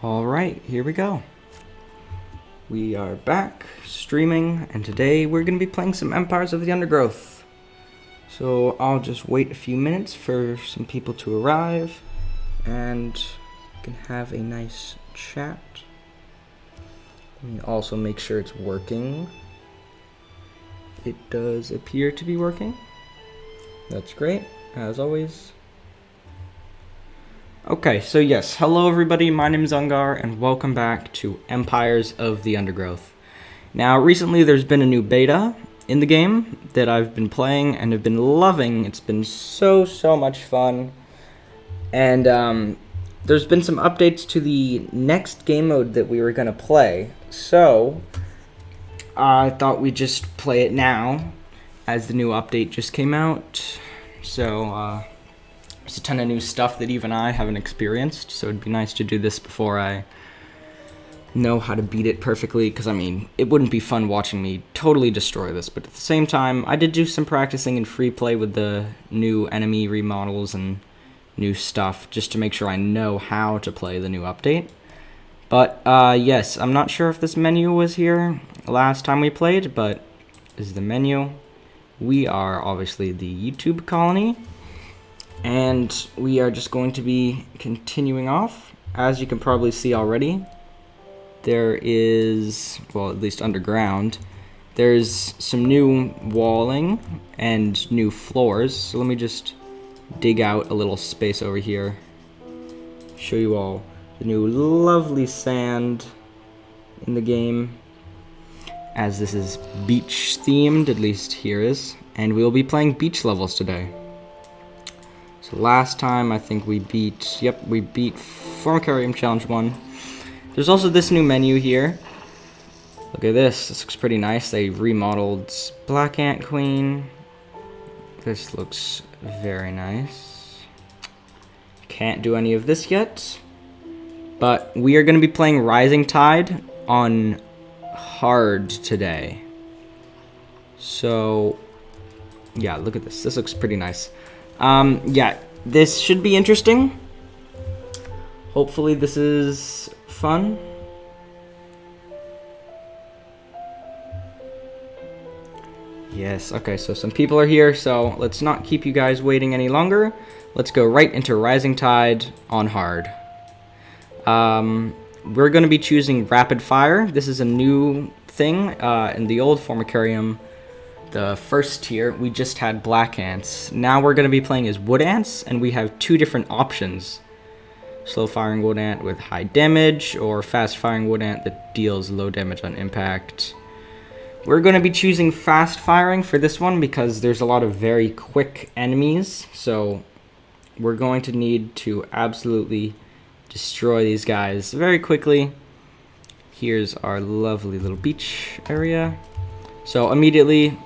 Alright, here we go. We are back streaming, and today we're going to be playing some Empires of the Undergrowth. So I'll just wait a few minutes for some people to arrive, and we can have a nice chat. Let me also make sure it's working. It does appear to be working. That's great, as always. Okay, so yes, hello everybody, my name is Ungar, and welcome back to Empires of the Undergrowth. Now, recently there's been a new beta in the game that I've been playing and have been loving. It's been so much fun. And there's been some updates to the next game mode that we were going to play. So, I thought we'd just play it now, as the new update just came out. So, there's a ton of new stuff that even I haven't experienced, so it'd be nice to do this before I know how to beat it perfectly, because I mean, it wouldn't be fun watching me totally destroy this, but at the same time, I did do some practicing in free play with the new enemy remodels and new stuff, just to make sure I know how to play the new update. But yes, I'm not sure if this menu was here last time we played, but this is the menu. We are obviously the YouTube colony. And we are just going to be continuing off. As you can probably see already, there is, well, at least underground, there's some new walling and new floors. So let me just dig out a little space over here, show you all the new lovely sand in the game, as this is beach themed, at least here is, and we'll be playing beach levels today. So last time, I think we beat Formicarium Challenge 1. There's also this new menu here. Look at this. This looks pretty nice. They remodeled Black Ant Queen. This looks very nice. Can't do any of this yet. But we are going to be playing Rising Tide on hard today. So, yeah, look at this. This looks pretty nice. Yeah, this should be interesting. Hopefully this is fun. Yes, okay, so some people are here, so let's not keep you guys waiting any longer. Let's go right into Rising Tide on hard. We're going to be choosing Rapid Fire. This is a new thing. In the old Formicarium, the first tier, we just had black ants. Now we're going to be playing as wood ants, and we have two different options. Slow firing wood ant with high damage, or fast firing wood ant that deals low damage on impact. We're going to be choosing fast firing for this one because there's a lot of very quick enemies. So we're going to need to absolutely destroy these guys very quickly. Here's our lovely little beach area. So immediately,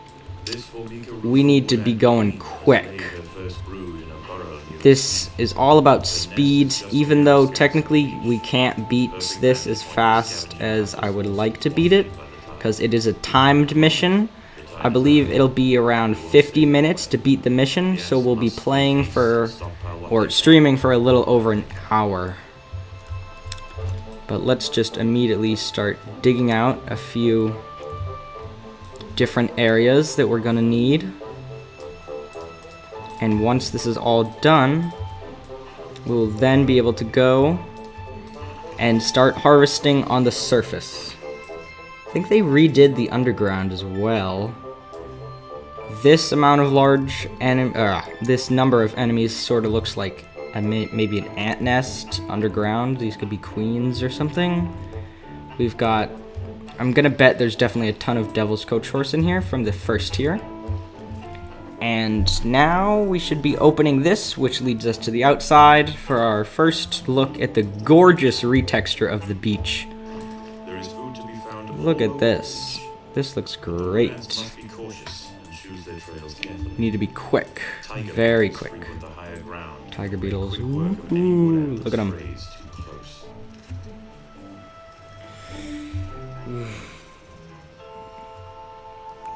we need to be going quick. This is all about speed, even though technically we can't beat this as fast as I would like to beat it, because it is a timed mission. I believe it'll be around 50 minutes to beat the mission, so we'll be playing for, or streaming for a little over an hour. But let's just immediately start digging out a few different areas that we're gonna need, and once this is all done, we'll then be able to go and start harvesting on the surface. I think they redid the underground as well. This amount of this number of enemies sort of looks like maybe an ant nest underground. These could be queens or something. We've got, I'm gonna bet there's definitely a ton of Devil's Coach Horse in here from the first tier. And now we should be opening this, which leads us to the outside for our first look at the gorgeous retexture of the beach. Look at this. This looks great. We need to be quick, very quick. Tiger beetles. Ooh, look at them.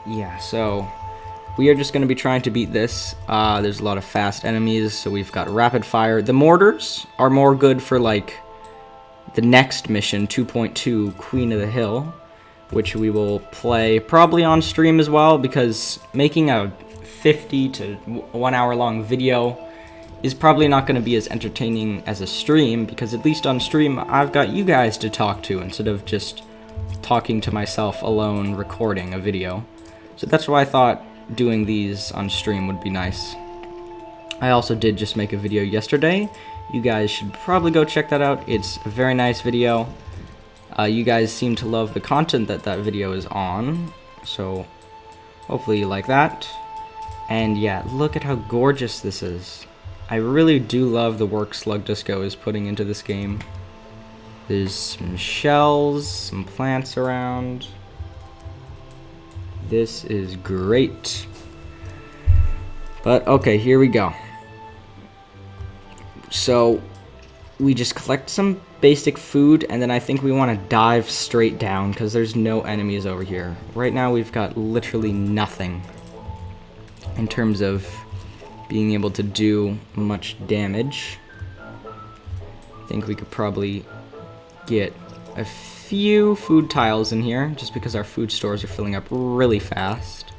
Yeah, so we are just going to be trying to beat this. There's a lot of fast enemies, so we've got rapid fire. The mortars are more good for like the next mission, 2.2, Queen of the Hill, which we will play probably on stream as well, because making a 50 to 1 hour long video is probably not going to be as entertaining as a stream, because at least on stream I've got you guys to talk to instead of just talking to myself alone recording a video. So that's why I thought doing these on stream would be nice. I also did just make a video yesterday. You guys should probably go check that out. It's a very nice video. You guys seem to love the content that video is on, so hopefully you like that. And yeah, look at how gorgeous this is. I really do love the work Slug Disco is putting into this game. There's some shells, some plants around. This is great. But okay, here we go. So we just collect some basic food, and then I think we want to dive straight down because there's no enemies over here. Right now we've got literally nothing in terms of being able to do much damage. I think we could probably get a few food tiles in here just because our food stores are filling up really fast.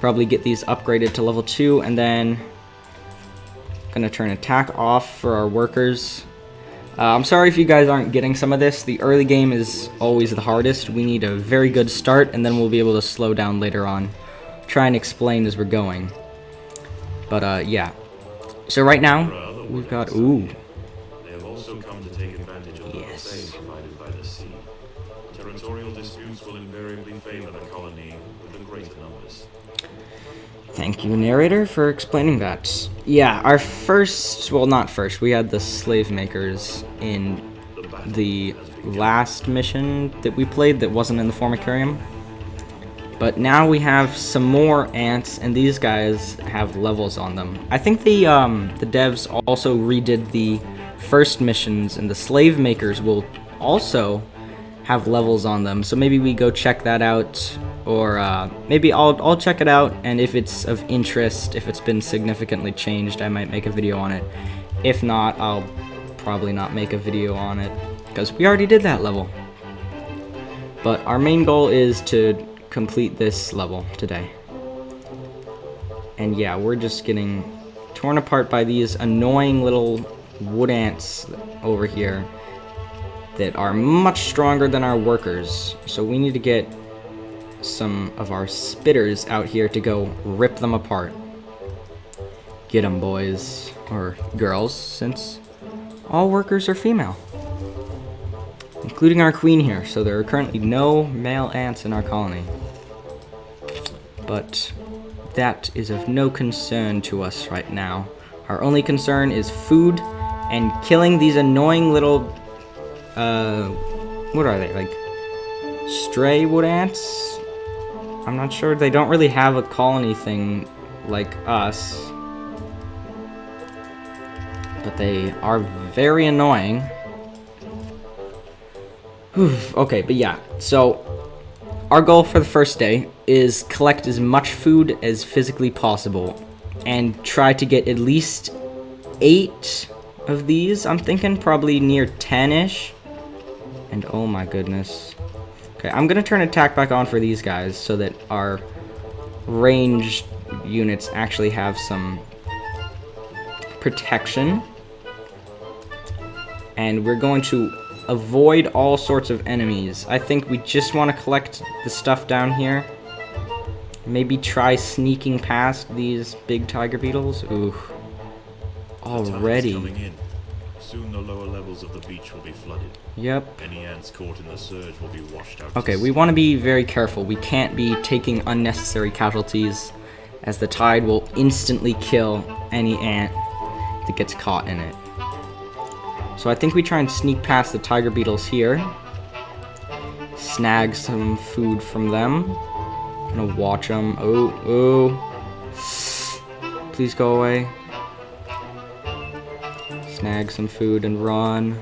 Probably get these upgraded to level 2, and then gonna turn attack off for our workers. I'm sorry if you guys aren't getting some of this. The early game is always the hardest. We need a very good start, and then we'll be able to slow down later on. Try and explain as we're going. But yeah. So right now we've got ooh. They have also come to take advantage of the space provided by the sea. Territorial disputes will invariably favor the colony with the greater numbers. Thank you, narrator, for explaining that. Yeah, our first, well, not first, we had the slave makers in the last mission that we played that wasn't in the Formicarium. But now we have some more ants, and these guys have levels on them. I think the devs also redid the first missions, and the slave makers will also have levels on them. So maybe we go check that out, or maybe I'll check it out, and if it's of interest, if it's been significantly changed, I might make a video on it. If not, I'll probably not make a video on it, because we already did that level. But our main goal is to complete this level today. And yeah, we're just getting torn apart by these annoying little wood ants over here that are much stronger than our workers. So we need to get some of our spitters out here to go rip them apart. Get them, boys, or girls, since all workers are female, including our queen here, so there are currently no male ants in our colony. But that is of no concern to us right now. Our only concern is food and killing these annoying little, what are they, like stray wood ants? I'm not sure, they don't really have a colony thing like us. But they are very annoying. Okay, but yeah, so our goal for the first day is collect as much food as physically possible and try to get at least 8 of these. I'm thinking probably near 10-ish. And oh my goodness. Okay, I'm gonna turn attack back on for these guys so that our ranged units actually have some protection. And we're going to avoid all sorts of enemies. I think we just want to collect the stuff down here. Maybe try sneaking past these big tiger beetles. Ooh. Already. Coming in. Soon the lower levels of the beach will be flooded. Yep. Any ants caught in the surge will be washed out. Okay, we want to be very careful. We can't be taking unnecessary casualties, as the tide will instantly kill any ant that gets caught in it. So I think we try and sneak past the tiger beetles here. Snag some food from them. Gonna watch them. Oh. Please go away. Snag some food and run.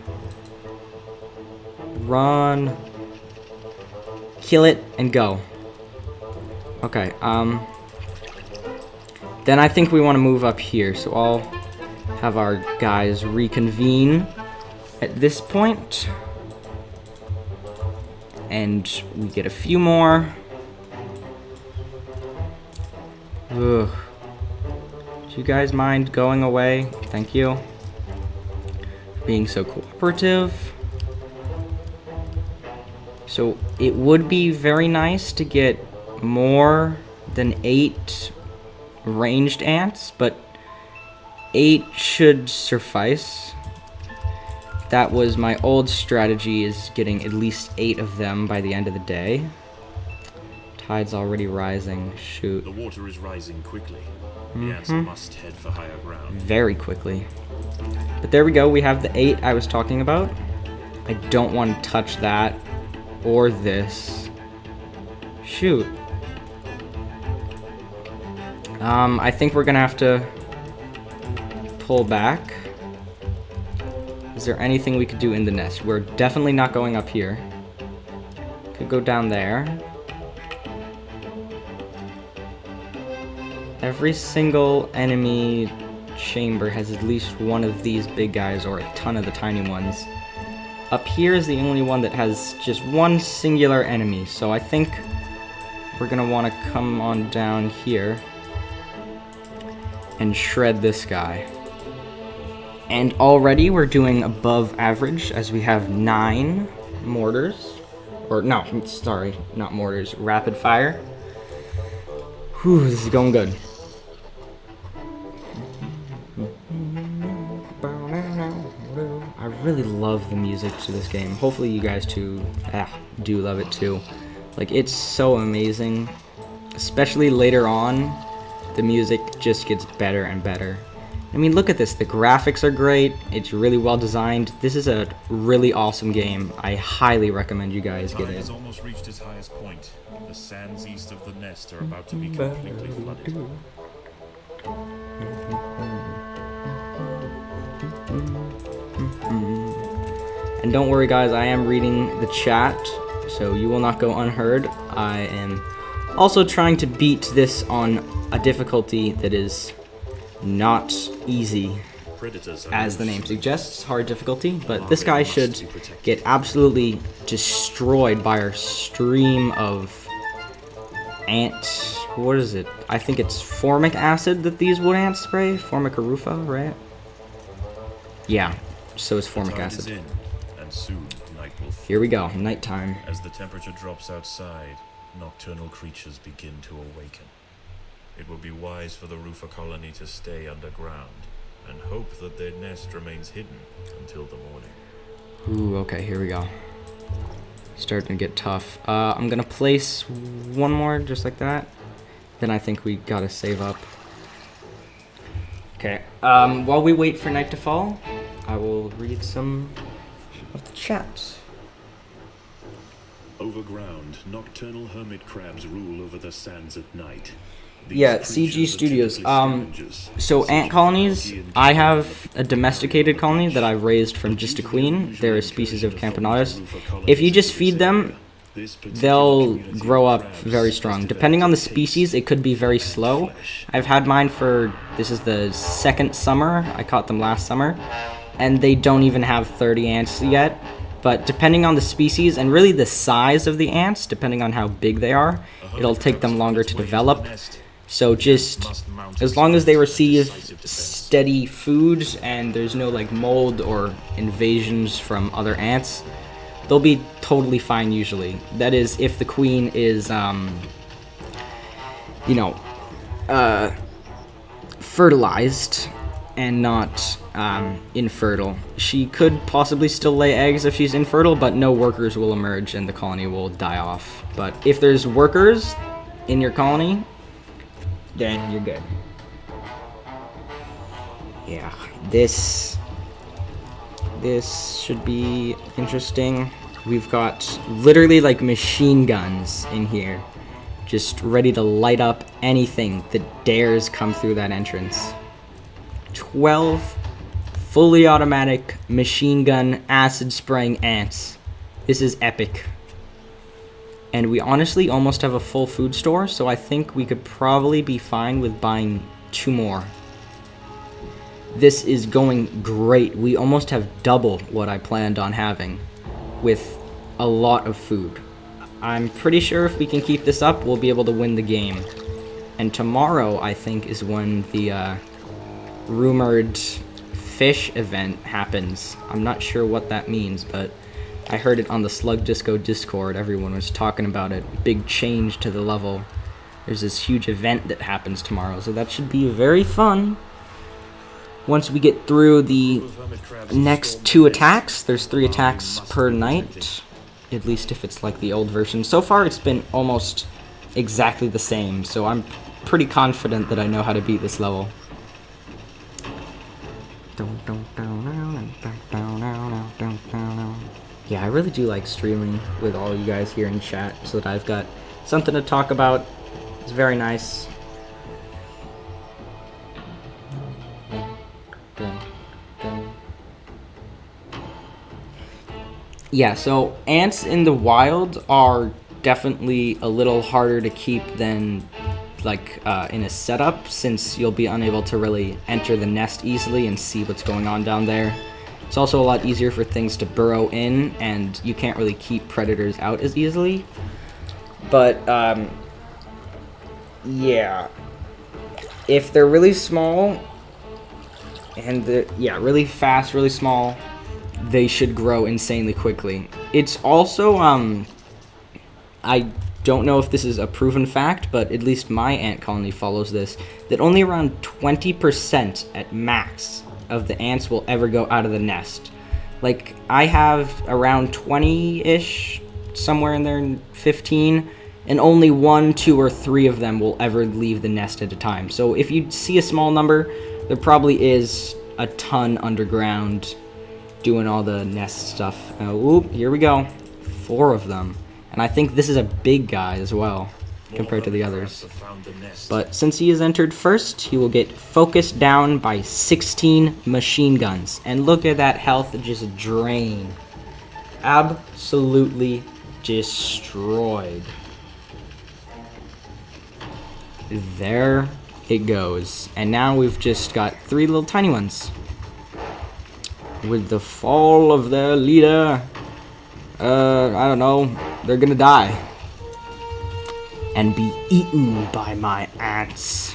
Run. Kill it and go. Okay, then I think we want to move up here, so I'll have our guys reconvene at this point. And we get a few more. Ugh. Do you guys mind going away? Thank you. Being so cooperative. So it would be very nice to get more than 8 ranged ants, but 8 should suffice. That was my old strategy, is getting at least 8 of them by the end of the day. Tide's already rising. Shoot. The water is rising quickly. The ants must head for higher ground. Very quickly. But there we go. We have the 8 I was talking about. I don't want to touch that or this. Shoot. I think we're gonna have to pull back. Is there anything we could do in the nest? We're definitely not going up here. Could go down there. Every single enemy chamber has at least one of these big guys or a ton of the tiny ones. Up here is the only one that has just one singular enemy, so I think we're gonna want to come on down here and shred this guy. And already we're doing above average, as we have 9 mortars. Or, no, sorry, not mortars, rapid fire. Whew, this is going good. I really love the music to this game. Hopefully you guys too do love it too. Like, it's so amazing. Especially later on, the music just gets better and better. I mean, look at this. The graphics are great. It's really well designed. This is a really awesome game. I highly recommend you guys get it. Has almost reached its highest point. The sands east of the nest are about to be completely flooded. And don't worry, guys. I am reading the chat, so you will not go unheard. I am also trying to beat this on a difficulty that is not easy, as the name suggests, hard difficulty, but this guy should get absolutely destroyed by our stream of ant, what is it? I think it's formic acid that these wood ants spray, formicarufa, right? Yeah, so it's formic acid. And soon night will fall. Here we go, nighttime. As the temperature drops outside, nocturnal creatures begin to awaken. It would be wise for the roofer colony to stay underground and hope that their nest remains hidden until the morning. Ooh, okay, here we go. Starting to get tough. I'm gonna place one more just like that. Then I think we gotta save up. Okay, while we wait for night to fall, I will read some of the chats. Overground, nocturnal hermit crabs rule over the sands at night. Yeah, CG Studios. So ant colonies, I have a domesticated colony that I've raised from just a queen. They're a species of Campanatus. If you just feed them, they'll grow up very strong. Depending on the species, it could be very slow. I've had mine for, this is the 2nd summer. I caught them last summer. And they don't even have 30 ants yet. But depending on the species, and really the size of the ants, depending on how big they are, it'll take them longer to develop. So just as long as they receive steady food and there's no like mold or invasions from other ants, they'll be totally fine usually. That is, if the queen is, fertilized and not infertile. She could possibly still lay eggs if she's infertile, but no workers will emerge and the colony will die off. But if there's workers in your colony, then you're good. Yeah, this should be interesting. We've got literally like machine guns in here, just ready to light up anything that dares come through that entrance. 12 fully automatic machine gun acid spraying ants. This is epic. And we honestly almost have a full food store, so I think we could probably be fine with buying 2 more. This is going great. We almost have double what I planned on having with a lot of food. I'm pretty sure if we can keep this up, we'll be able to win the game. And tomorrow, I think, is when the rumored fish event happens. I'm not sure what that means, but I heard it on the Slug Disco Discord. Everyone was talking about it. Big change to the level. There's this huge event that happens tomorrow, so that should be very fun. Once we get through the next 2 attacks, there's 3 attacks per night, at least if it's like the old version. So far, it's been almost exactly the same, so I'm pretty confident that I know how to beat this level. Yeah, I really do like streaming with all you guys here in chat, so that I've got something to talk about. It's very nice. Yeah, so ants in the wild are definitely a little harder to keep than like in a setup, since you'll be unable to really enter the nest easily and see what's going on down there. It's also a lot easier for things to burrow in, and you can't really keep predators out as easily. But yeah, if they're really small and really fast, really small, they should grow insanely quickly. It's also I don't know if this is a proven fact, but at least my ant colony follows this, that only around 20% at max of the ants will ever go out of the nest. Like, I have around 20-ish, somewhere in there, 15, and only 1, 2, or 3 of them will ever leave the nest at a time. So if you see a small number, there probably is a ton underground doing all the nest stuff. Oop, here we go. 4 of them. And I think this is a big guy as well, compared to the others. But since he has entered first, he will get focused down by 16 machine guns. And look at that health just drain. Absolutely destroyed. There it goes. And now we've just got 3 little tiny ones. With the fall of their leader, I don't know, they're gonna die. And be eaten by my ants.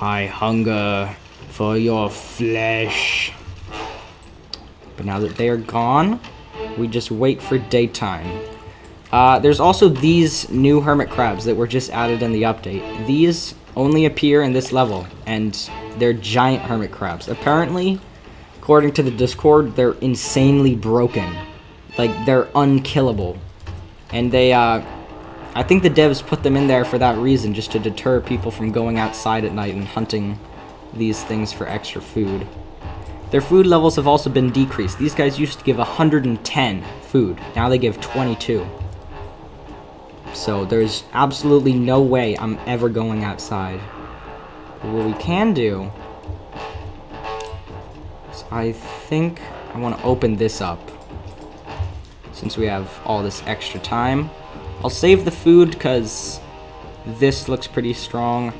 I hunger for your flesh. But now that they are gone, we just wait for daytime. There's also these new hermit crabs that were just added in the update. These only appear in this level, and they're giant hermit crabs. Apparently, according to the Discord, they're insanely broken. Like, they're unkillable. And they, I think the devs put them in there for that reason, just to deter people from going outside at night and hunting these things for extra food. Their food levels have also been decreased. These guys used to give 110 food. Now they give 22. So there's absolutely no way I'm ever going outside. But what we can do is I think I want to open this up. Since we have all this extra time. I'll save the food because this looks pretty strong.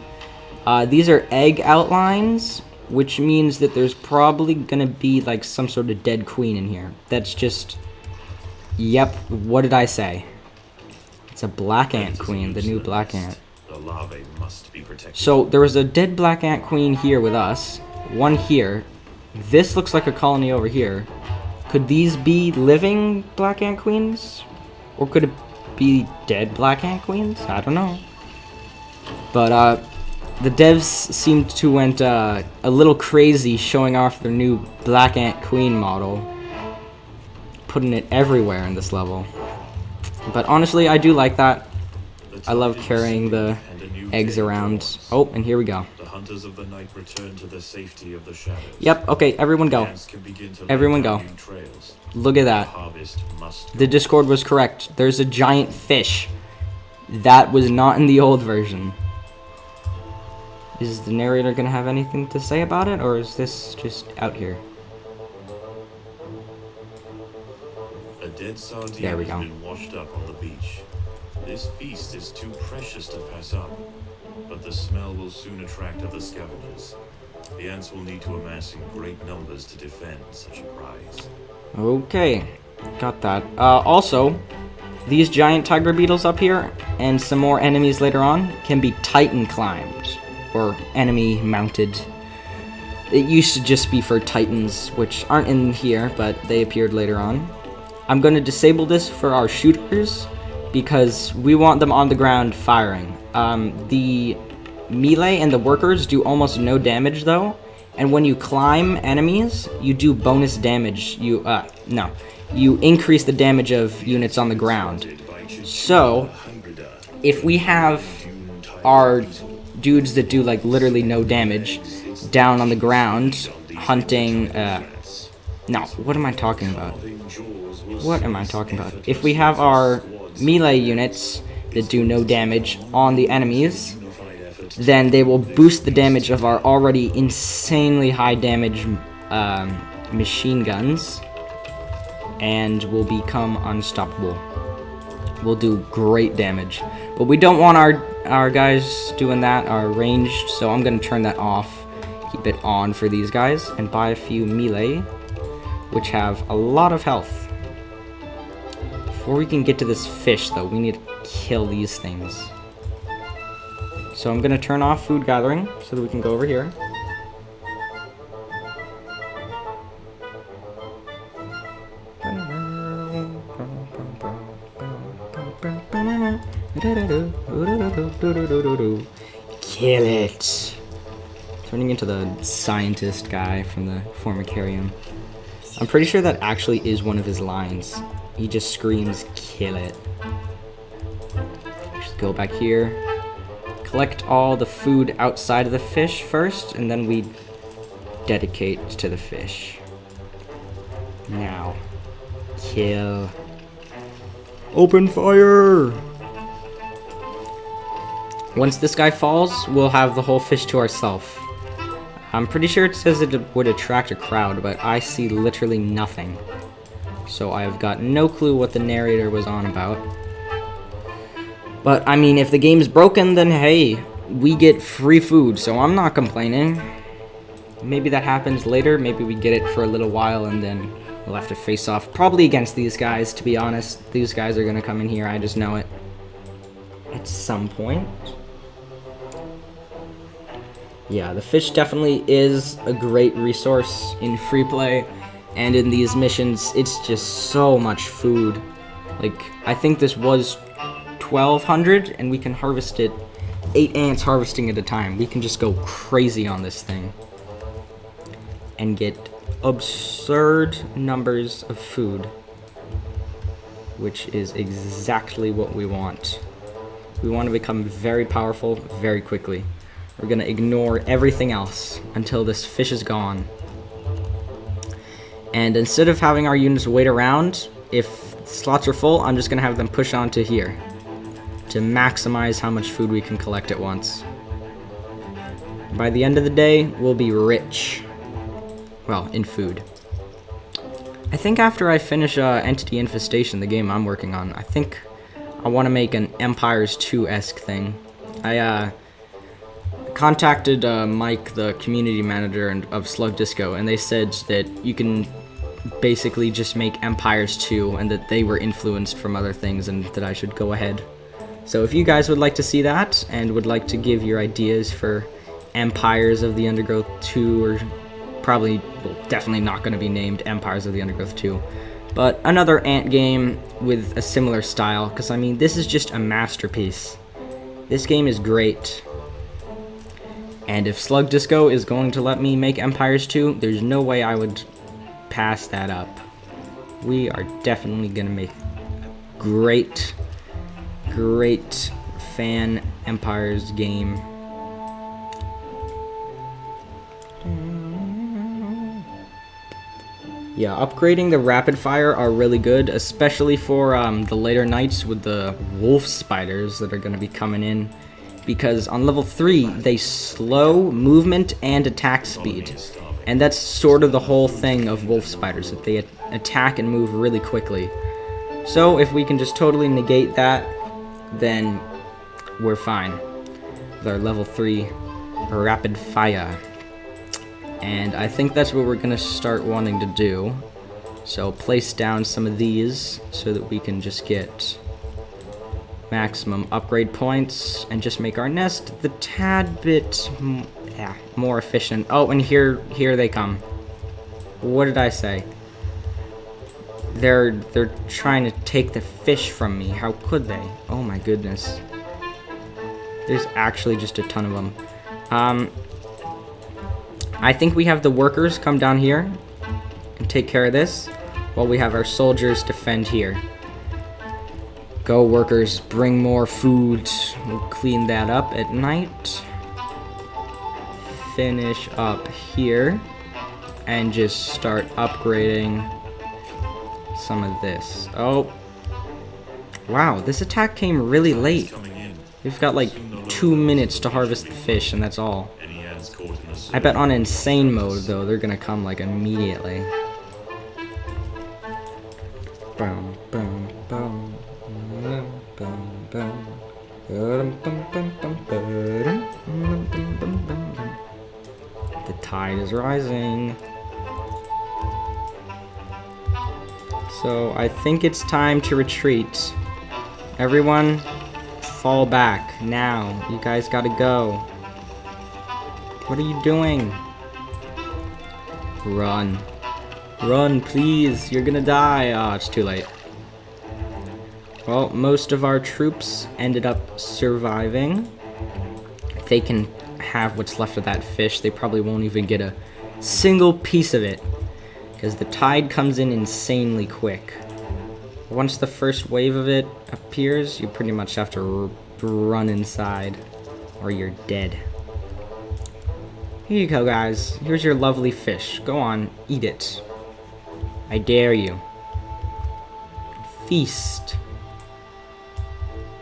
These are egg outlines, which means that there's probably going to be like some sort of dead queen in here. That's just... Yep, what did I say? It's a black ant queen, the new black ant. The larvae must be protected. So there was a dead black ant queen here with us. One here. This looks like a colony over here. Could these be living black ant queens? Or could it be dead black ant queens? I don't know. But the devs seemed to went a little crazy showing off their new black ant queen model. Putting it everywhere in this level. But honestly, I do like that. I love carrying the eggs around. Oh, and here we go. The hunters of the night return to the safety of the shadows. Yep, okay, everyone go. Everyone go. Look at that. The Discord was correct. There's a giant fish. That was not in the old version. Is the narrator gonna have anything to say about it, or is this just out here? A dead sardine There we has go. been washed up on the beach. This feast is too precious to pass up, but the smell will soon attract other scavengers. The ants will need to amass in great numbers to defend such a prize. Okay, got that. Also, these giant tiger beetles up here and some more enemies later on can be Titan climbed, or enemy mounted. It used to just be for Titans, which aren't in here, but they appeared later on. I'm going to disable this for our shooters because we want them on the ground firing. The melee and the workers do almost no damage though, and when you climb enemies, you do bonus damage. You increase the damage of units on the ground. So, if we have our dudes that do like literally no damage down on the ground hunting, what am I talking about? What am I talking about? If we have our melee units that do no damage on the enemies, then they will boost the damage of our already insanely high damage machine guns, and will become unstoppable. We'll do great damage. But we don't want our guys doing that, our ranged, so I'm going to turn that off, keep it on for these guys, and buy a few melee, which have a lot of health. Before we can get to this fish, though, we need to kill these things. So I'm going to turn off food gathering so that we can go over here. Kill it. Turning into the scientist guy from the Formicarium. I'm pretty sure that actually is one of his lines. He just screams, kill it. Just go back here. Collect all the food outside of the fish first, and then we dedicate to the fish. Now. Kill. Open fire! Once this guy falls, we'll have the whole fish to ourselves. I'm pretty sure it says it would attract a crowd, but I see literally nothing. So I've got no clue what the narrator was on about. But, I mean, if the game's broken, then hey, we get free food, so I'm not complaining. Maybe that happens later, maybe we get it for a little while, and then we'll have to face off. Probably against these guys, to be honest. These guys are gonna come in here, I just know it. At some point. Yeah, the fish definitely is a great resource in free play. And in these missions, it's just so much food. Like, I think this was 1,200, and we can harvest it 8 ants harvesting at a time. We can just go crazy on this thing. And get absurd numbers of food. Which is exactly what we want. We want to become very powerful very quickly. We're going to ignore everything else until this fish is gone. And instead of having our units wait around, if slots are full, I'm just going to have them push onto here to maximize how much food we can collect at once. By the end of the day, we'll be rich. Well, in food. I think after I finish Entity Infestation, the game I'm working on, I think I want to make an Empires 2-esque thing. I contacted Mike, the community manager of Slug Disco, and they said that you can basically just make Empires 2 and that they were influenced from other things and that I should go ahead. So if you guys would like to see that and would like to give your ideas for Empires of the Undergrowth 2, or definitely not going to be named Empires of the Undergrowth 2, but another ant game with a similar style, because I mean this is just a masterpiece. This game is great. And if Slug Disco is going to let me make Empires 2, there's no way I would pass that up. We are definitely going to make a great fan Empires game. Yeah, upgrading the rapid fire are really good, especially for the later nights with the wolf spiders that are going to be coming in. Because on level 3, they slow movement and attack speed. And that's sort of the whole thing of wolf spiders, that they attack and move really quickly. So if we can just totally negate that, then we're fine with our level 3 rapid fire. And I think that's what we're going to start wanting to do. So place down some of these so that we can just get maximum upgrade points and just make our nest the tad bit more efficient. Oh, and here they come. What did I say? They're trying to take the fish from me. How could they? Oh my goodness. There's actually just a ton of them. I think we have the workers come down here and take care of this while we have our soldiers defend here. Go workers, bring more food. We'll clean that up at night. Finish up here and just start upgrading some of this. Oh, wow, this attack came really late. We've got like 2 minutes to harvest the fish, and that's all. I bet on insane mode though they're gonna come like immediately. Boom, boom, boom. The tide is rising. So I think it's time to retreat. Everyone, fall back now. You guys gotta go. What are you doing? Run. Run, please. You're gonna die. Oh, it's too late. Well, most of our troops ended up surviving. If they can have what's left of that fish, they probably won't even get a single piece of it, because the tide comes in insanely quick. Once the first wave of it appears, you pretty much have to run inside, or you're dead. Here you go, guys. Here's your lovely fish. Go on, eat it. I dare you. Feast.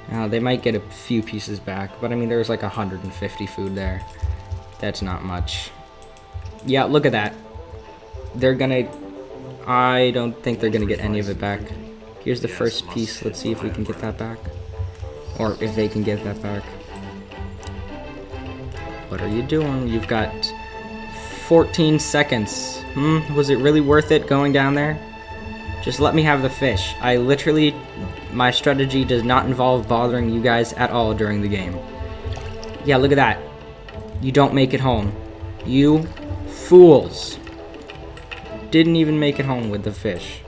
Now, they might get a few pieces back, but I mean, there's like 150 food there. That's not much. Yeah, look at that. They're gonna... I don't think they're gonna get any of it back. Here's the first piece. Let's see if we can get that back. Or if they can get that back. What are you doing? You've got 14 seconds. Was it really worth it going down there? Just let me have the fish. I literally... My strategy does not involve bothering you guys at all during the game. Yeah, look at that. You don't make it home. You fools. Didn't even make it home with the fish.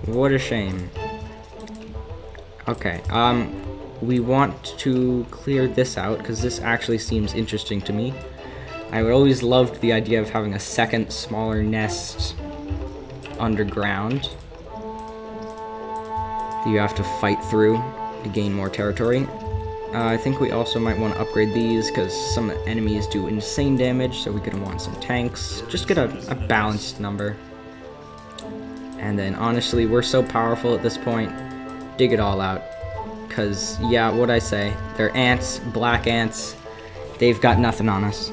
What a shame. Okay, we want to clear this out, because this actually seems interesting to me. I always loved the idea of having a second, smaller nest underground that you have to fight through to gain more territory. I think we also might want to upgrade these, because some enemies do insane damage, so we're going to want some tanks. Just get a balanced number. And then, honestly, we're so powerful at this point, dig it all out. Because, yeah, what'd I say? They're ants, black ants. They've got nothing on us.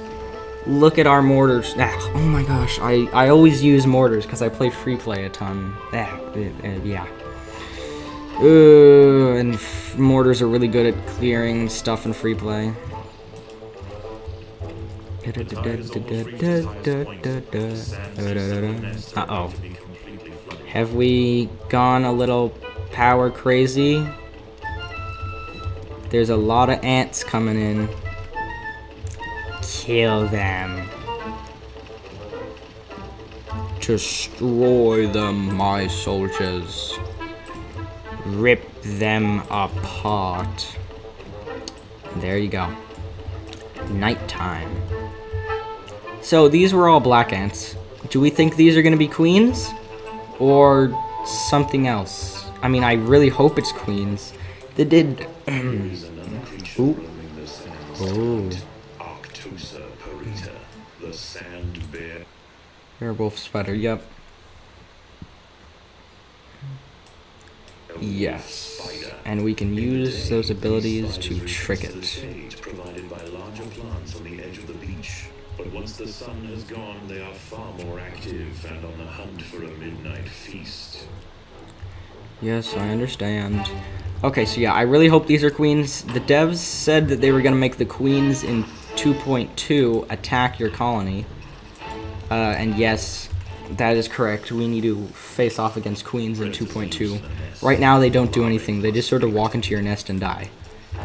Look at our mortars. Oh my gosh, I always use mortars because I play free play a ton. Yeah. And mortars are really good at clearing stuff in free play. Uh-oh. Have we gone a little power crazy? There's a lot of ants coming in. Kill them. Destroy them, my soldiers. Rip them apart. There you go. Nighttime. So these were all black ants. Do we think these are going to be queens? Or something else? I mean, I really hope it's queens. They did... Ooh. Oh. Werewolf spider, yep. Yes. And we can use those abilities to trick it. Provided by larger plants on the edge of the beach. But once the sun has gone, they are far more active and on the hunt for a midnight feast. Yes, I understand. Okay, so yeah, I really hope these are queens. The devs said that they were going to make the queens in 2.2 attack your colony. And yes, That is correct. We need to face off against queens in 2.2. Right now, they don't do anything. They just sort of walk into your nest and die.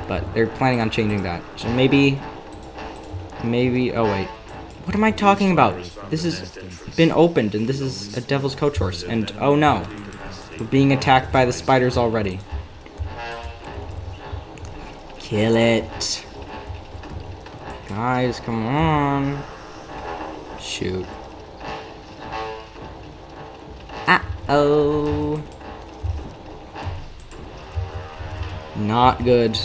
But they're planning on changing that. So maybe... Oh, wait. What am I talking about? This has been opened, and this is a devil's coach horse. And, oh no. We're being attacked by the spiders already. Kill it. Guys, come on. Shoot. Uh-oh. Not good.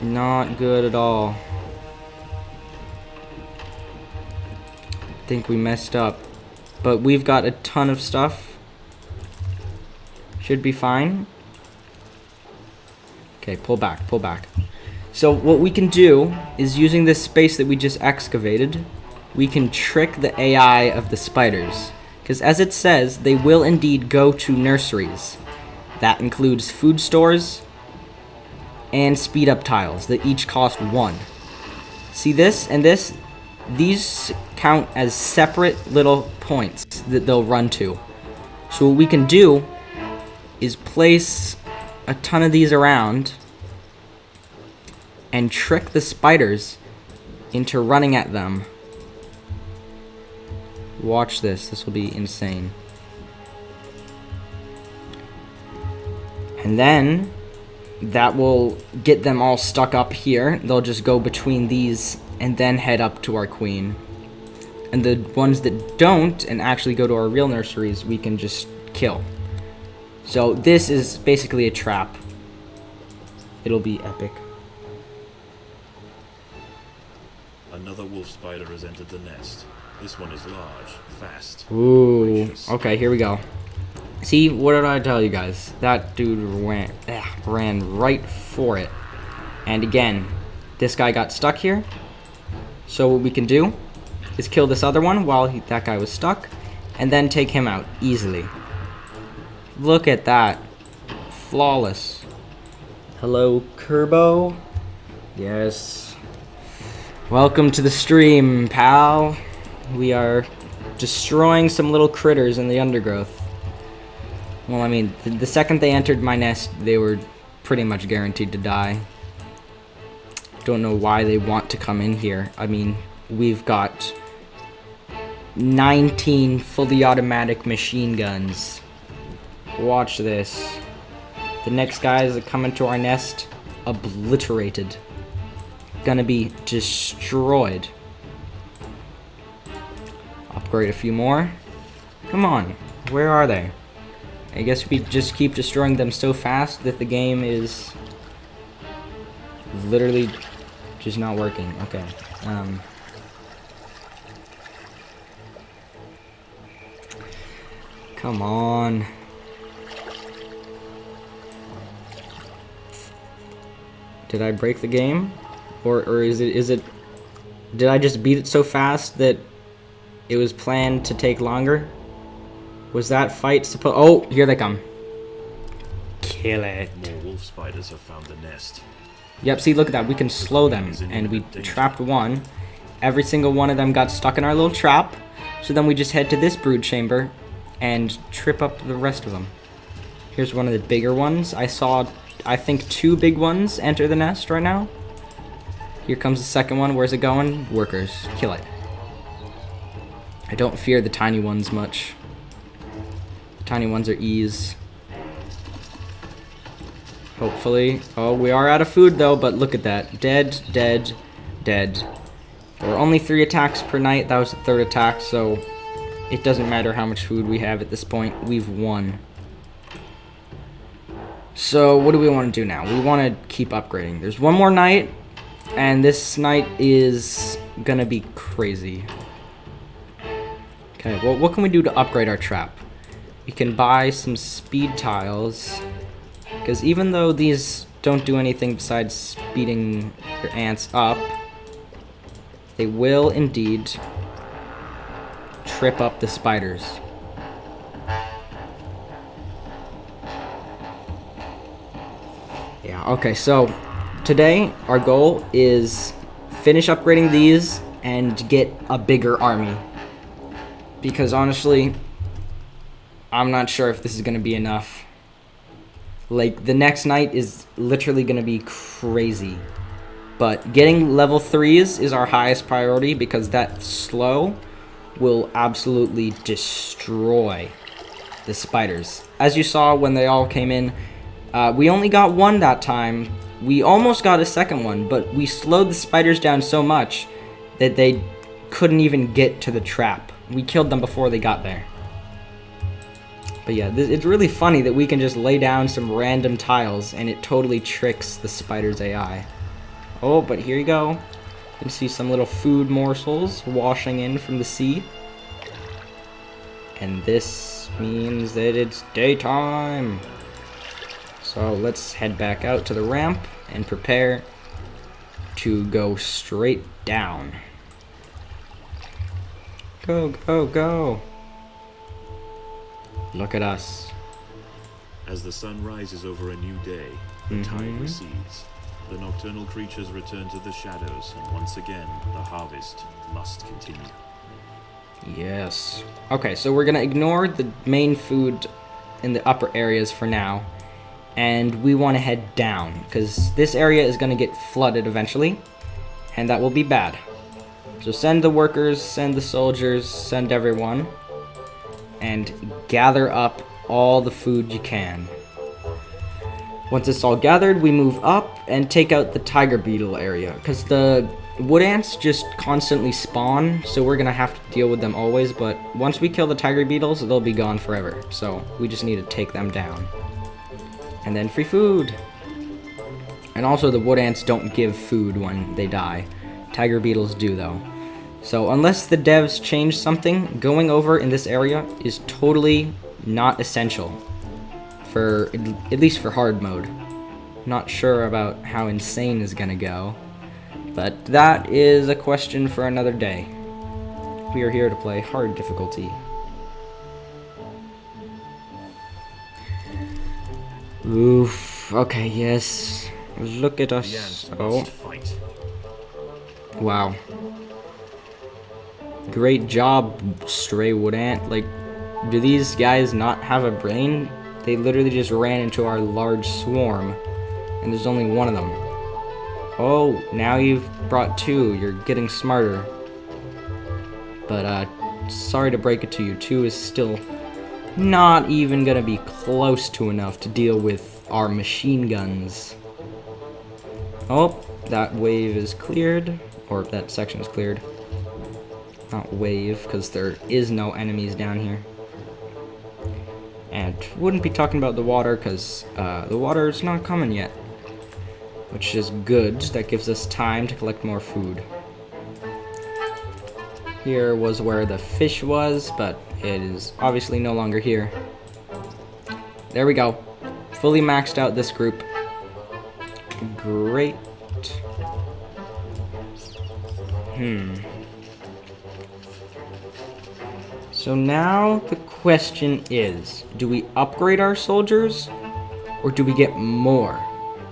Not good at all. I think we messed up. But we've got a ton of stuff. Should be fine. Okay, pull back, pull back. So what we can do is, using this space that we just excavated, we can trick the AI of the spiders. Because as it says, they will indeed go to nurseries. That includes food stores and speed up tiles that each cost 1. See this and this? These count as separate little points that they'll run to. So what we can do is place a ton of these around and trick the spiders into running at them. Watch this. This will be insane. And then that will get them all stuck up here. They'll just go between these and then head up to our queen. And the ones that don't and actually go to our real nurseries, we can just kill. So this is basically a trap. It'll be epic. Another wolf spider has entered the nest. This one is large, fast. Ooh. Gracious. Okay, here we go. See, what did I tell you guys? That dude ran right for it. And again, this guy got stuck here. So what we can do is kill this other one while that guy was stuck, and then take him out easily. Look at that. Flawless. Hello, Kerbo. Yes. Welcome to the stream, pal. We are destroying some little critters in the undergrowth. Well, I mean, the second they entered my nest, they were pretty much guaranteed to die. Don't know why they want to come in here. I mean, we've got 19 fully automatic machine guns. Watch this. The next guys that come into our nest, obliterated. Gonna be destroyed. Upgrade a few more. Come on, where are they? I guess we just keep destroying them so fast that the game is literally just not working. Okay. Come on. Did I break the game? Or is it did I just beat it so fast that it was planned to take longer? Was that fight supposed... Oh, here they come. Kill it. More wolf spiders have found the nest. Yep, see, look at that. We can slow them. And we trapped one. Every single one of them got stuck in our little trap. So then we just head to this brood chamber and trip up the rest of them. Here's one of the bigger ones. I saw, I think, 2 big ones enter the nest right now. Here comes the second one. Where's it going? Workers. Kill it. I don't fear the tiny ones much. The tiny ones are ease. Hopefully. Oh, we are out of food though, but look at that. Dead, dead, dead. There were only 3 attacks per night. That was the 3rd attack, so it doesn't matter how much food we have at this point. We've won. So what do we want to do now? We want to keep upgrading. There's one more night, and this night is gonna be crazy. Okay, well, what can we do to upgrade our trap? We can buy some speed tiles, because even though these don't do anything besides speeding your ants up, they will indeed trip up the spiders. Yeah, okay, so today our goal is finish upgrading these and get a bigger army. Because honestly, I'm not sure if this is going to be enough. Like, the next night is literally going to be crazy. But getting level 3s is our highest priority because that slow will absolutely destroy the spiders. As you saw when they all came in, we only got one that time. We almost got a second one, but we slowed the spiders down so much that they couldn't even get to the trap. We killed them before they got there. But yeah, it's really funny that we can just lay down some random tiles and it totally tricks the spider's AI. Oh, but here you go. You can see some little food morsels washing in from the sea. And this means that it's daytime. So let's head back out to the ramp and prepare to go straight down. Go, go, go. Look at us. As the sun rises over a new day, the tide recedes. The nocturnal creatures return to the shadows, and once again, the harvest must continue. Yes. Okay, so we're gonna ignore the main food in the upper areas for now, and we want to head down, because this area is gonna get flooded eventually, and that will be bad. So send the workers, send the soldiers, send everyone, and gather up all the food you can. Once it's all gathered, we move up and take out the tiger beetle area, because the wood ants just constantly spawn, so we're gonna have to deal with them always, but once we kill the tiger beetles, they'll be gone forever, so we just need to take them down. And then free food! And also the wood ants don't give food when they die. Tiger beetles do though. So unless the devs change something, going over in this area is totally not essential. For at least for hard mode. Not sure about how insane is gonna go, but that is a question for another day. We are here to play hard difficulty. Oof. Okay, yes. Look at us. Oh. Wow. Great job, stray wood ant. Like, do these guys not have a brain? They literally just ran into our large swarm, and there's only one of them. Oh, now you've brought two. You're getting smarter. But, sorry to break it to you, two is still not even gonna be close to enough to deal with our machine guns. Oh, that wave is cleared, or that section is cleared. Not wave, because there is no enemies down here. And wouldn't be talking about the water, because the water is not coming yet. Which is good. That gives us time to collect more food. Here was where the fish was, but it is obviously no longer here. There we go. Fully maxed out this group. Great. So now the question is, do we upgrade our soldiers, or do we get more?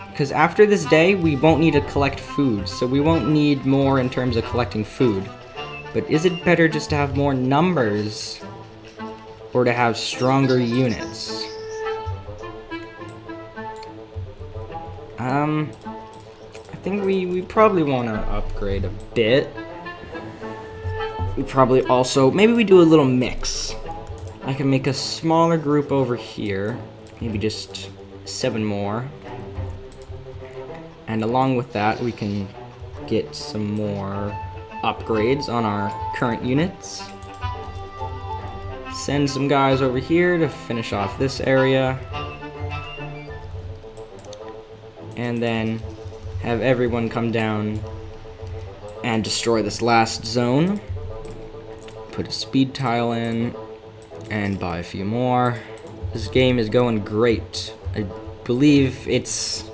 Because after this day, we won't need to collect food, so we won't need more in terms of collecting food. But is it better just to have more numbers, or to have stronger units? I think we probably want to upgrade a bit. We probably also, maybe we do a little mix. I can make a smaller group over here, maybe just 7 more. And along with that, we can get some more upgrades on our current units. Send some guys over here to finish off this area. And then have everyone come down and destroy this last zone. Put a speed tile in and buy a few more. This game is going great. I believe it's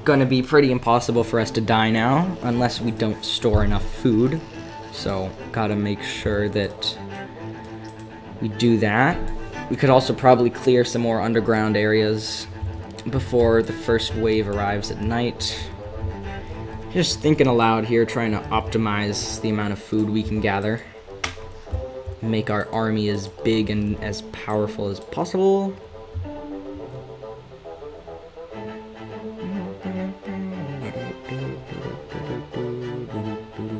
gonna be pretty impossible for us to die now unless we don't store enough food. So gotta make sure that we do that. We could also probably clear some more underground areas before the first wave arrives at night. Just thinking aloud here, trying to optimize the amount of food we can gather. make our army as big and as powerful as possible.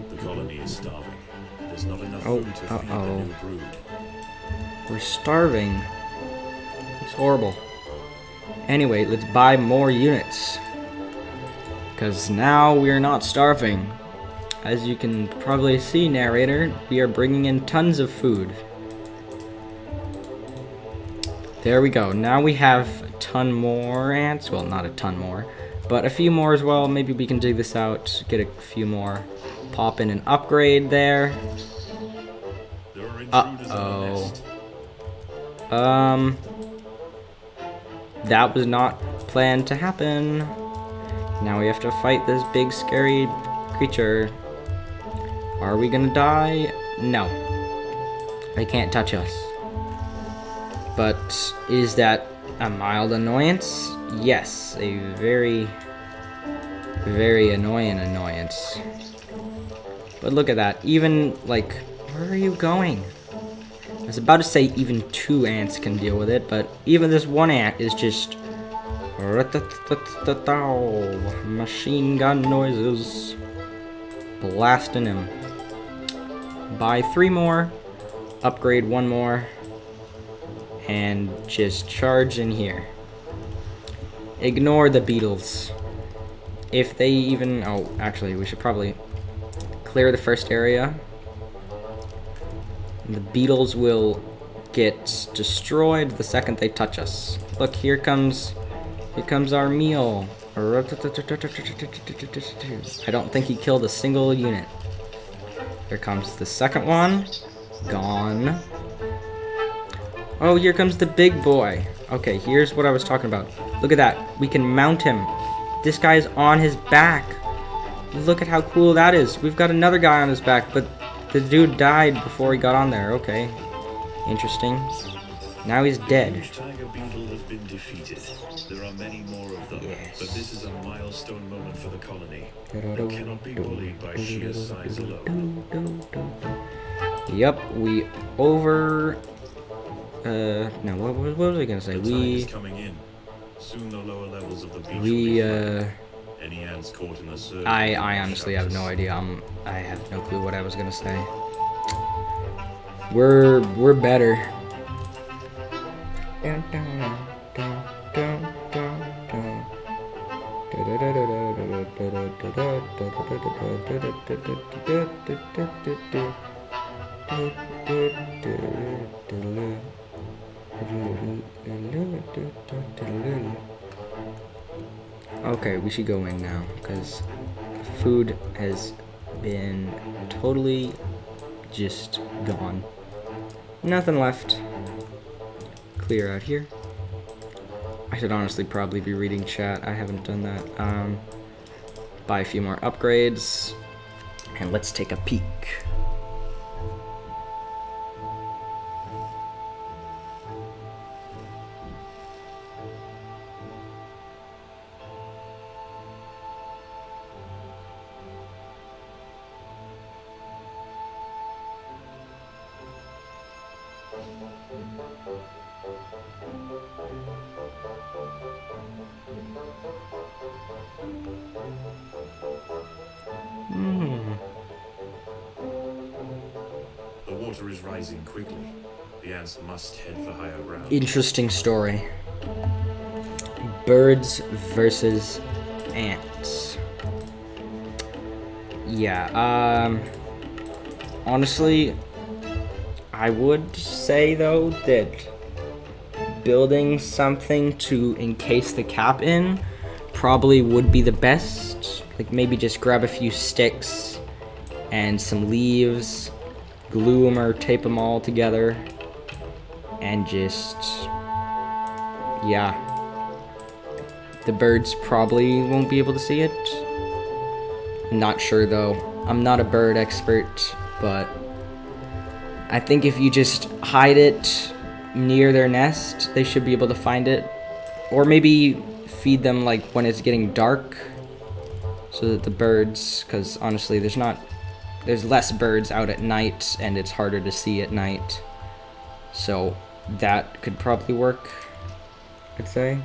The colony is starving. There's not enough food to feed the new brood. We're starving. It's horrible. Anyway, let's buy more units. Because now we're not starving. As you can probably see, narrator, we are bringing in tons of food. There we go. Now we have a ton more ants. Well, not a ton more, but a few more as well. Maybe we can dig this out, get a few more. Pop in an upgrade there. Uh-oh. That was not planned to happen. Now we have to fight this big scary creature. Are we gonna die? No. They can't touch us. But is that a mild annoyance? Yes, a very, very annoying annoyance. But look at that. Even, like, where are you going? I was about to say even 2 ants can deal with it, but even this 1 ant is just... machine gun noises. Blasting him. Buy 3 more. Upgrade 1 more. And just charge in here. Ignore the beetles. If they even... Oh, actually, we should probably clear the first area. The beetles will get destroyed the second they touch us. Look, here comes our meal. I don't think he killed a single unit. Here comes the second one. Gone. Oh, here comes the big boy. Okay, here's what I was talking about. Look at that. We can mount him. This guy's on his back. Look at how cool that is. We've got another guy on his back, but the dude died before he got on there. Okay. Interesting. Now he's dead. The tiger beetle has been defeated. There are many more of them, Yes. but this is a milestone moment for the colony. It cannot be bullied by sheer size alone. Yep, we over... no, what was I gonna say? The tide is coming in. Soon the lower levels of the beach will be flooded. Any ants caught in the surge. I honestly have no idea. I have no clue what I was gonna say. We're better. Okay, we should go in now, because food has been totally just gone. Nothing left. Clear out here. I should honestly probably be reading chat. I haven't done that. Buy a few more upgrades. And let's take a peek. The water is rising quickly. The ants must head for higher ground. Interesting story. Birds versus ants. Yeah, honestly, I would say though that building something to encase the cap in probably would be the best. Like maybe just grab a few sticks and some leaves, glue them or tape them all together, and just, yeah. The birds probably won't be able to see it. Not sure though. I'm not a bird expert, but I think if you just hide it near their nest, they should be able to find it. Or maybe feed them like when it's getting dark, so that the birds, because honestly there's not there's less birds out at night, and it's harder to see at night. So that could probably work, I'd say.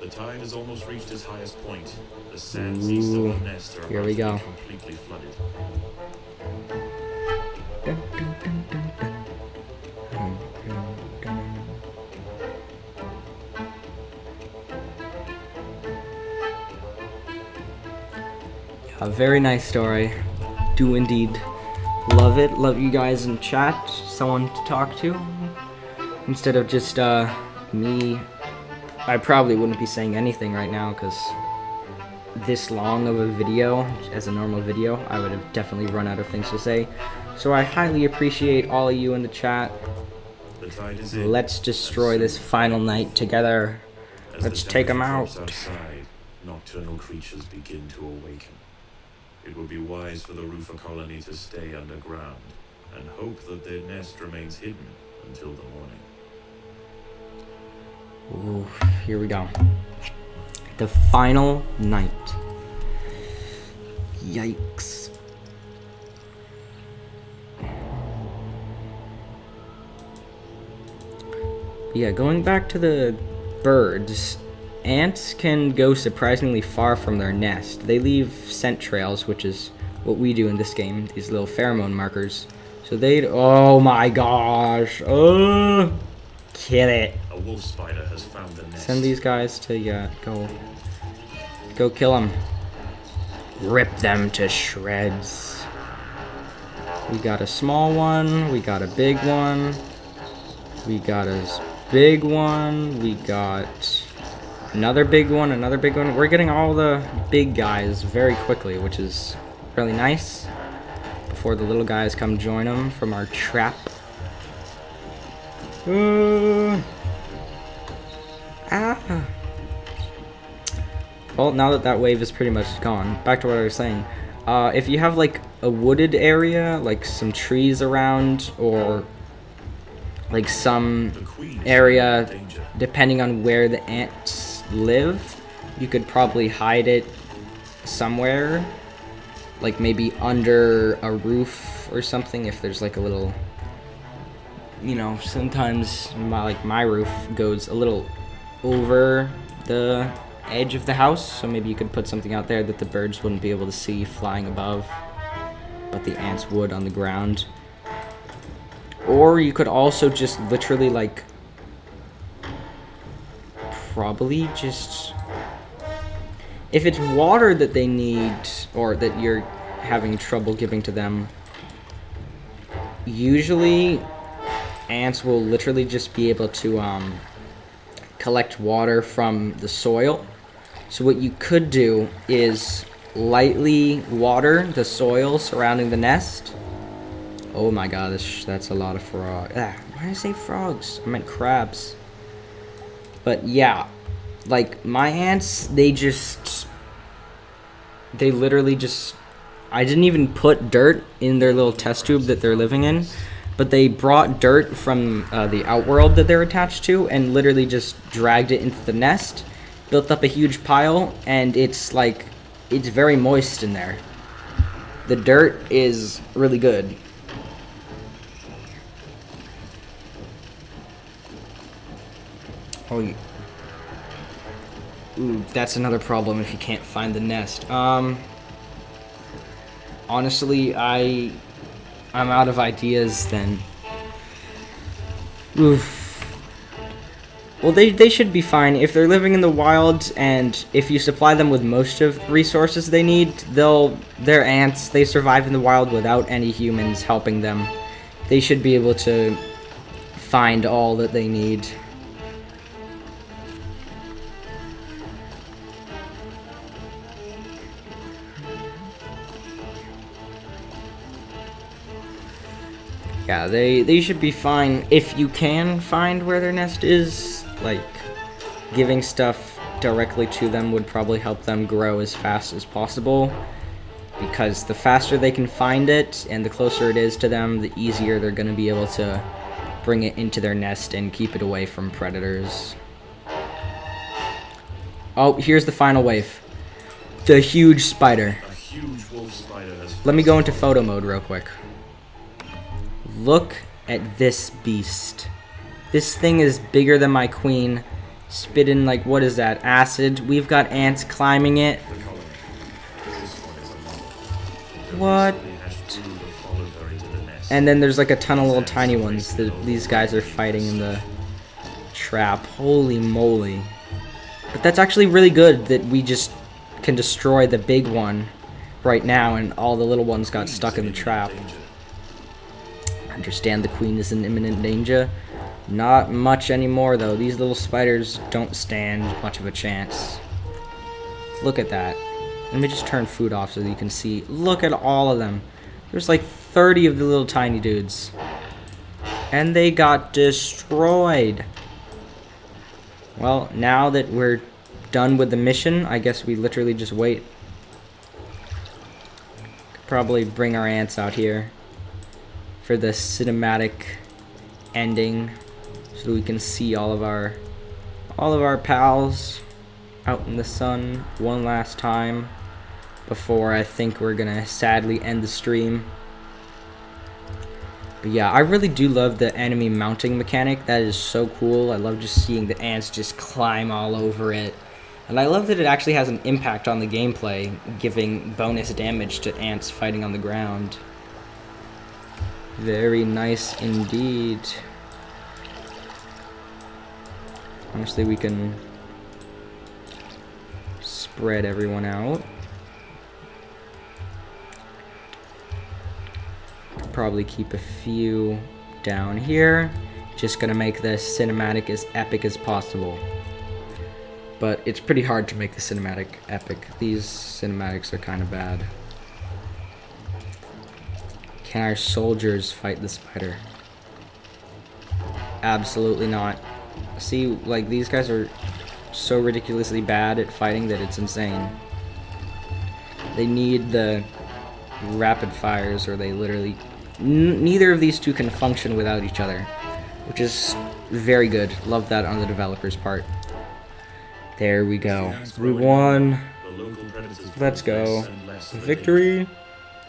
The tide has almost reached its highest point. The sands east of the nest are Here about we to be go. completely flooded. A very nice story. Do indeed love it. Love you guys in chat. Someone to talk to. Instead of just me. I probably wouldn't be saying anything right now because this long of a video, as a normal video, I would have definitely run out of things to say. So I highly appreciate all of you in the chat. The tide is in. Let's destroy this final night together. As Let's the take 'em temperature out. drops outside, nocturnal creatures begin to awaken. It would be wise for the roofer colony to stay underground and hope that their nest remains hidden until the morning. Ooh, here we go. The final night. Yikes. Yeah, going back to the birds, ants can go surprisingly far from their nest. They leave scent trails, which is what we do in this game, these little pheromone markers. So they'd, oh my gosh, oh, kill it. A wolf spider has found the nest. Send these guys to, yeah, go kill them. Rip them to shreds. We got a small one, we got a big one, we got a big one, we got another big one, another big one. We're getting all the big guys very quickly, which is really nice. Before the little guys come join them from our trap. Well, now that that wave is pretty much gone, back to what I was saying. If you have like a wooded area, like some trees around, or like some The queen is area, in danger. depending on where the ants live, you could probably hide it somewhere, like maybe under a roof or something. If there's like a little, you know, sometimes my roof goes a little over the edge of the house, so maybe you could put something out there that the birds wouldn't be able to see flying above, but the ants would on the ground. Or you could also just literally like probably just, if it's water that they need or that you're having trouble giving to them, usually ants will literally just be able to collect water from the soil. So what you could do is lightly water the soil surrounding the nest. Oh my god, that's a lot of frogs. Why did I say frogs? I meant crabs. But yeah, like my ants, they literally just, I didn't even put dirt in their little test tube that they're living in, but they brought dirt from the outworld that they're attached to and literally just dragged it into the nest, built up a huge pile, and it's like, it's very moist in there. The dirt is really good. Oh, ooh, that's another problem if you can't find the nest. Honestly, I'm out of ideas then. Oof. Well, they should be fine. If they're living in the wild and if you supply them with most of the resources they need, they're ants. They survive in the wild without any humans helping them. They should be able to find all that they need. Yeah, they should be fine if you can find where their nest is, like giving stuff directly to them would probably help them grow as fast as possible, because the faster they can find it and the closer it is to them, the easier they're going to be able to bring it into their nest and keep it away from predators. Oh, here's the final wave. The huge spider. A huge wolf spider has... Let me go into photo mode real quick. Look at this beast. This thing is bigger than my queen. Spitting, like, what is that? Acid. We've got ants climbing it. What? And then there's like a ton of little tiny ones that these guys are fighting in the trap. Holy moly. But that's actually really good that we just can destroy the big one right now and all the little ones got stuck in the trap. Understand the queen is in imminent danger. Not much anymore though. These little spiders don't stand much of a chance. Look at that. Let me just turn food off so that you can see. Look at all of them. There's like 30 of the little tiny dudes. And they got destroyed. Well, now that we're done with the mission, I guess we literally just wait. Could probably bring our ants out here for the cinematic ending so that we can see all of our pals out in the sun one last time before I think we're gonna sadly end the stream. But yeah, I really do love the enemy mounting mechanic. That is so cool. I love just seeing the ants just climb all over it. And I love that it actually has an impact on the gameplay, giving bonus damage to ants fighting on the ground. Very nice indeed. Honestly, we can spread everyone out. Probably keep a few down here. Just gonna make this cinematic as epic as possible. But it's pretty hard to make the cinematic epic. These cinematics are kind of bad. Can our soldiers fight the spider? Absolutely not. See, like, these guys are so ridiculously bad at fighting that it's insane. They need the rapid fires or they literally... neither of these two can function without each other, which is very good. Love that on the developer's part. There we go. We won. Let's go. Victory.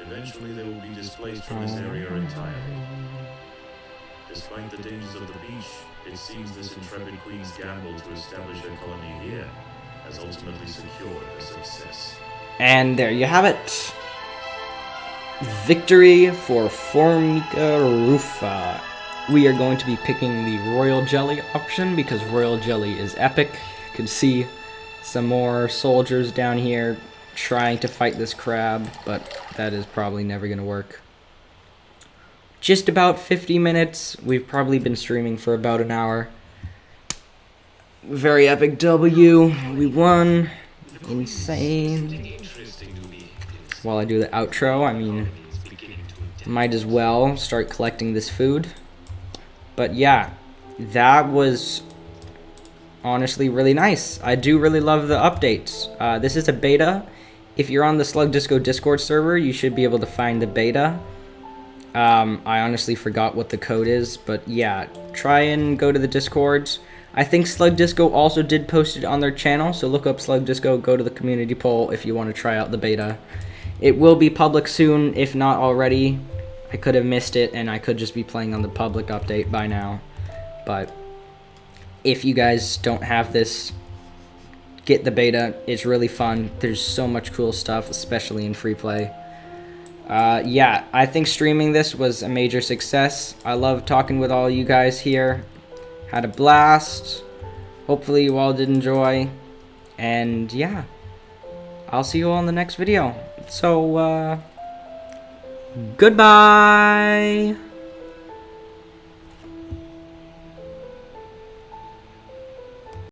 Eventually they will be displaced from this area entirely. Despite the dangers of the beach, it seems this intrepid queen's gamble to establish a colony here has ultimately secured her success. And there you have it. Victory for Formica Rufa. We are going to be picking the Royal Jelly option because Royal Jelly is epic. You can see some more soldiers down here trying to fight this crab, but that is probably never going to work. Just about 50 minutes. We've probably been streaming for about an hour. Very epic W. We won. Insane. While I do the outro, I mean, might as well start collecting this food. But yeah, that was honestly really nice. I do really love the updates. This is a beta. If you're on the Slug Disco Discord server, you should be able to find the beta. I honestly forgot what the code is, but yeah, try and go to the Discords. I think Slug Disco also did post it on their channel, so look up Slug Disco, go to the community poll if you want to try out the beta. It will be public soon, if not already. I could have missed it, and I could just be playing on the public update by now. But if you guys don't have this, get the beta. It's really fun. There's so much cool stuff, especially in free play. Yeah, I think streaming this was a major success. I love talking with all you guys here. Had a blast. Hopefully you all did enjoy. And yeah, I'll see you all in the next video. So, goodbye!